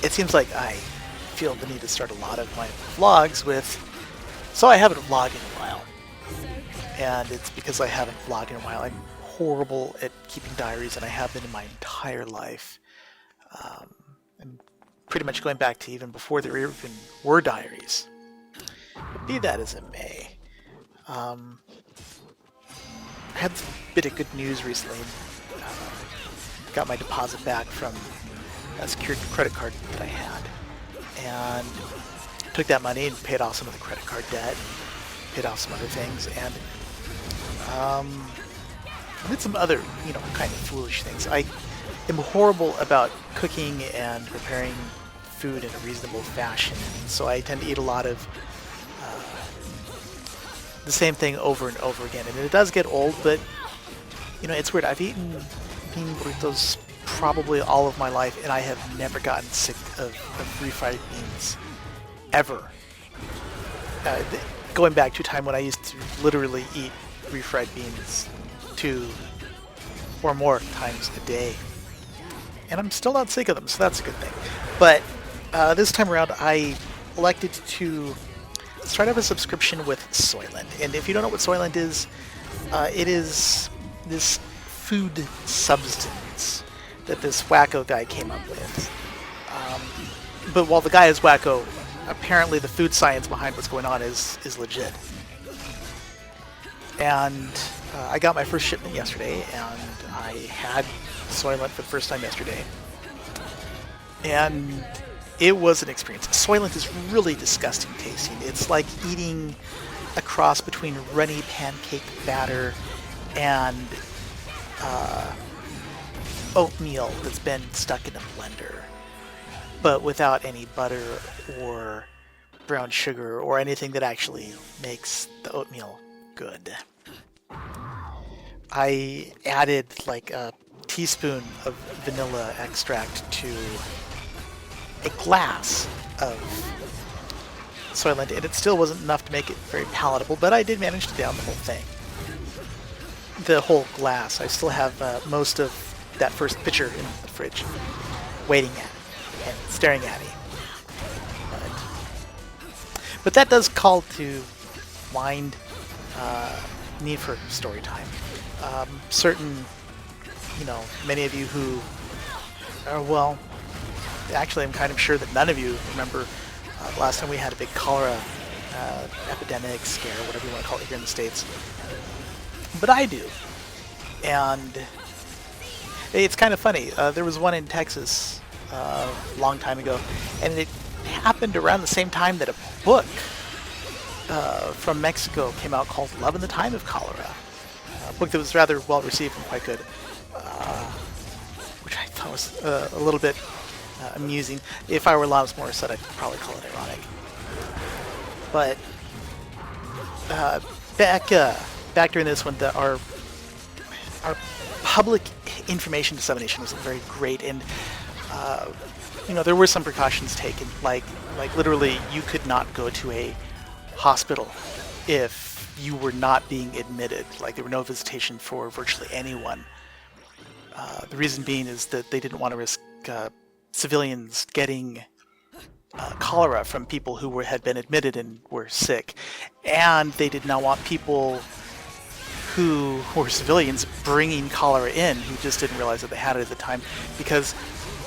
it seems like I feel the need to start a lot of my vlogs with, so I haven't vlogged in a while. And it's because I haven't vlogged in a while. I'm horrible at keeping diaries, and I have been in my entire life. I'm pretty much going back to even before there even were diaries. But be that as it may, I had a bit of good news recently. Got my deposit back from a secured credit card that I had, and took that money and paid off some of the credit card debt, paid off some other things, and did some other, kind of foolish things. I am horrible about cooking and preparing food in a reasonable fashion, so I tend to eat a lot of the same thing over and over again, and it does get old, but it's weird. I've eaten bean burritos probably all of my life, and I have never gotten sick of refried beans ever. Going back to a time when I used to literally eat refried beans 2 or more times a day, and I'm still not sick of them, so that's a good thing. But this time around, I elected to start up a subscription with Soylent. And if you don't know what Soylent is, it is this food substance that this wacko guy came up with. But while the guy is wacko, apparently the food science behind what's going on is legit. And I got my first shipment yesterday, and I had Soylent for the first time yesterday. And it was an experience. Soylent is really disgusting tasting. It's like eating a cross between runny pancake batter and oatmeal that's been stuck in a blender, but without any butter or brown sugar or anything that actually makes the oatmeal good. I added like a teaspoon of vanilla extract to a glass of Soylent, and it still wasn't enough to make it very palatable, but I did manage to down the whole thing. The whole glass. I still have most of that first pitcher in the fridge, waiting at me and staring at me. But that does call to mind need for story time. Certain, many of you who are, well, actually I'm kind of sure that none of you remember the last time we had a big cholera epidemic, scare, whatever you want to call it here in the States. But I do. And it's kind of funny. There was one in Texas a long time ago, and it happened around the same time that a book from Mexico came out called Love in the Time of Cholera. A book that was rather well received and quite good, which I thought was a little bit amusing. If I were Alanis Morissette, I'd probably call it ironic. But back during this one, our public information dissemination wasn't very great, and there were some precautions taken. Like literally, you could not go to a hospital if you were not being admitted. Like, there were no visitation for virtually anyone. The reason being is that they didn't want to risk civilians getting cholera from people who had been admitted and were sick, and they did not want people who were civilians bringing cholera in who just didn't realize that they had it at the time, because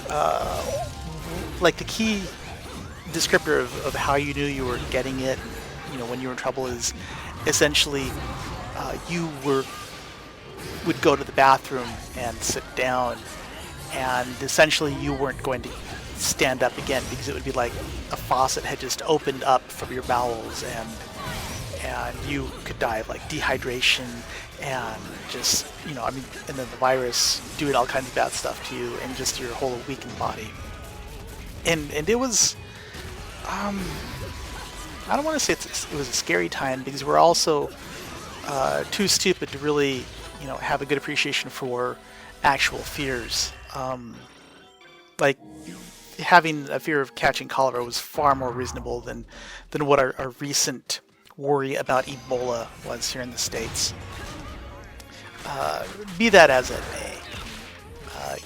the key descriptor of how you knew you were getting it, when you were in trouble, is essentially you would go to the bathroom and sit down, and essentially you weren't going to stand up again, because it would be like a faucet had just opened up from your bowels, and you could die of dehydration and just and then the virus doing all kinds of bad stuff to you and just your whole weakened body. And it was I don't want to say it was a scary time, because we're also too stupid to really have a good appreciation for actual fears. Having a fear of catching cholera was far more reasonable than what our recent worry about Ebola was here in the States. Be that as it may,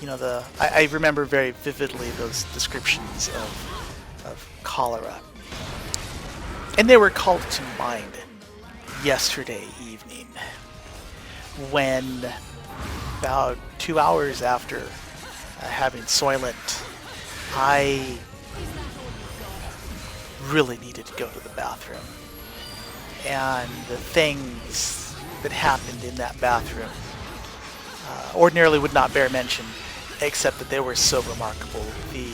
I remember very vividly those descriptions of cholera. And they were called to mind yesterday evening when, about 2 hours after having Soylent, I really needed to go to the bathroom. And the things that happened in that bathroom ordinarily would not bear mention, except that they were so remarkable. The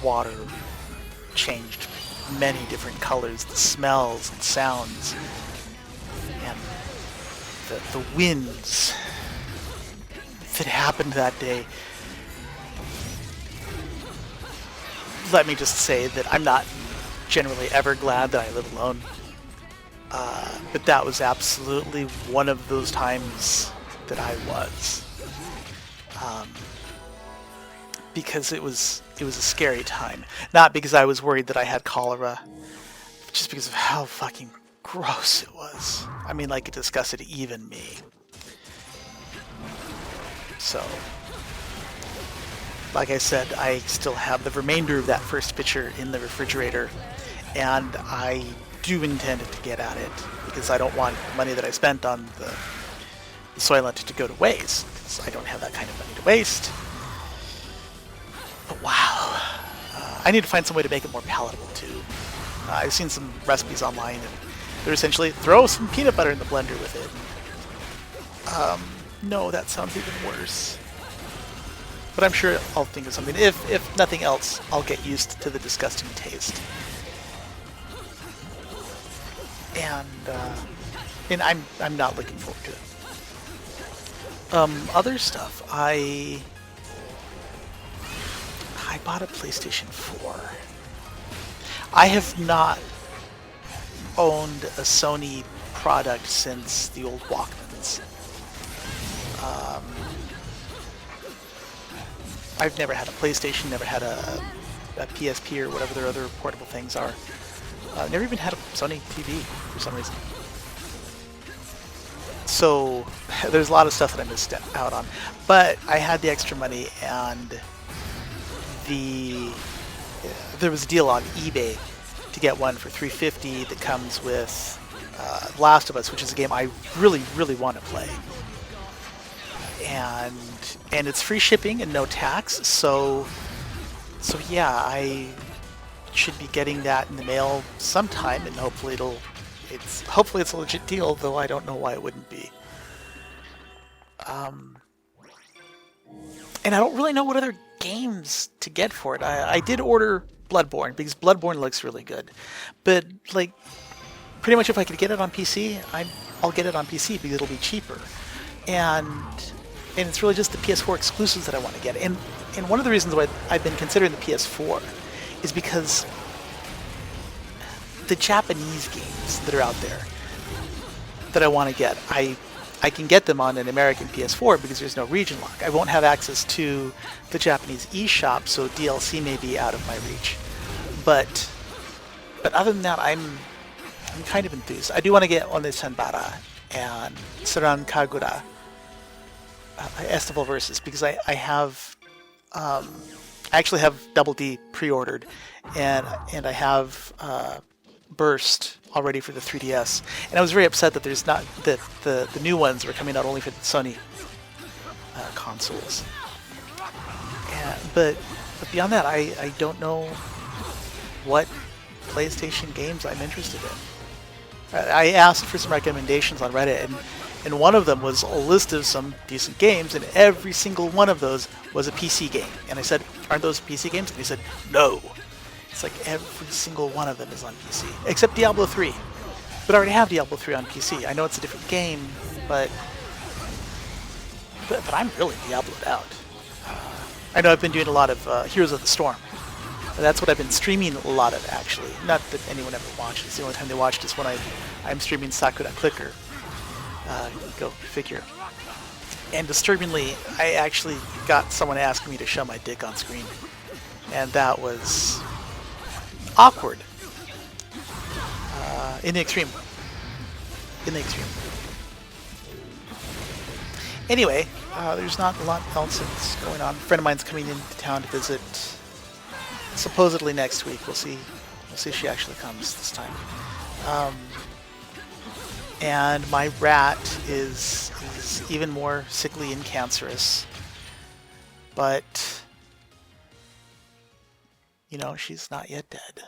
water changed many different colors, the smells and sounds, and the winds that happened that day. Let me just say that I'm not generally ever glad that I live alone, but that was absolutely one of those times that I was, because it was a scary time. Not because I was worried that I had cholera, but just because of how fucking gross it was. I mean, like, it disgusted even me. So, like I said, I still have the remainder of that first pitcher in the refrigerator, and I do intend to get at it, because I don't want money that I spent on the Soylent to go to waste, because I don't have that kind of money to waste. But wow, I need to find some way to make it more palatable too. I've seen some recipes online, and they're essentially throw some peanut butter in the blender with it. No, that sounds even worse. But I'm sure I'll think of something. If nothing else, I'll get used to the disgusting taste. And I'm not looking forward to it. Other stuff. I bought a PlayStation 4. I have not owned a Sony product since the old Walkmans. I've never had a PlayStation, never had a PSP or whatever their other portable things are. Never even had a Sony TV for some reason. So there's a lot of stuff that I missed out on. But I had the extra money, and there was a deal on eBay to get one for $350 that comes with Last of Us, which is a game I really, really want to play. And it's free shipping and no tax, so yeah, I should be getting that in the mail sometime, and hopefully it's a legit deal, though I don't know why it wouldn't be. And I don't really know what other games to get for it. I did order Bloodborne, because Bloodborne looks really good, but like, pretty much if I could get it on PC, I'll get it on PC because it'll be cheaper. And it's really just the PS4 exclusives that I want to get. And one of the reasons why I've been considering the PS4 is because the Japanese games that are out there that I want to get, I can get them on an American PS4 because there's no region lock. I won't have access to the Japanese eShop, so DLC may be out of my reach. But other than that, I'm kind of enthused. I do want to get One Senbara and Saran Kagura Estival Versus, because I actually have Double D pre-ordered, and I have Burst already for the 3DS, and I was very upset that there's not that the new ones were coming out only for the Sony consoles. But beyond that, I don't know what PlayStation games I'm interested in. I asked for some recommendations on Reddit, and one of them was a list of some decent games, and every single one of those was a PC game. And I said, aren't those PC games? And he said, no. It's like every single one of them is on PC, except Diablo 3. But I already have Diablo 3 on PC. I know it's a different game, but I'm really Diablo'd out. I know I've been doing a lot of Heroes of the Storm. That's what I've been streaming a lot of, actually. Not that anyone ever watches. The only time they watched is when I'm streaming Sakura Clicker. Go figure. And disturbingly, I actually got someone asking me to show my dick on screen. And that was awkward. In the extreme. Anyway, there's not a lot else that's going on. A friend of mine's coming into town to visit supposedly next week. We'll see. We'll see if she actually comes this time. And my rat is even more sickly and cancerous. But, you know, she's not yet dead.